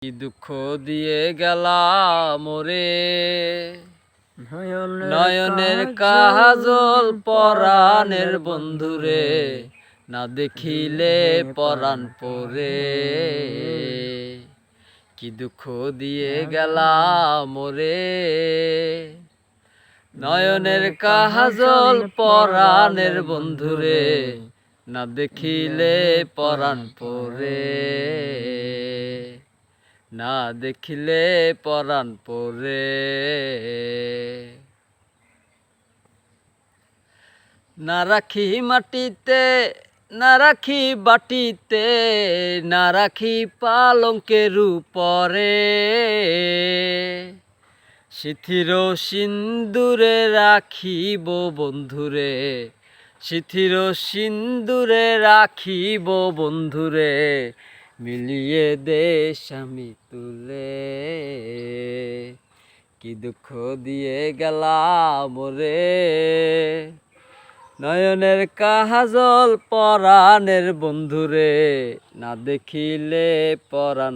কি দুঃখ দিয়ে গেলাম মোরে, নয়নের কাজল পরাণের বন্ধুরে, না দেখিলে পরাণ পরে। কি দুঃখ দিয়ে গেলাম মোরে, নয়নের কাজল পরাণের বন্ধুরে, না দেখিলে পরাণ পরে, না দেখিলে পরাণ পরে। না রাখি মাটিতে, না রাখি বাটিতে, না রাখি পালঙ্কের উপরে, সিথির সিন্দুরে রাখিব বন্ধুরে, সিথির সিন্দুরে রাখিব বন্ধুরে, মিলিয়ে দেশ আমি তুলে। কি দুঃখ দিয়ে গেলাম মোরে, নয়নের কাজল পরাণের বন্ধুরে, না দেখিলে পরাণ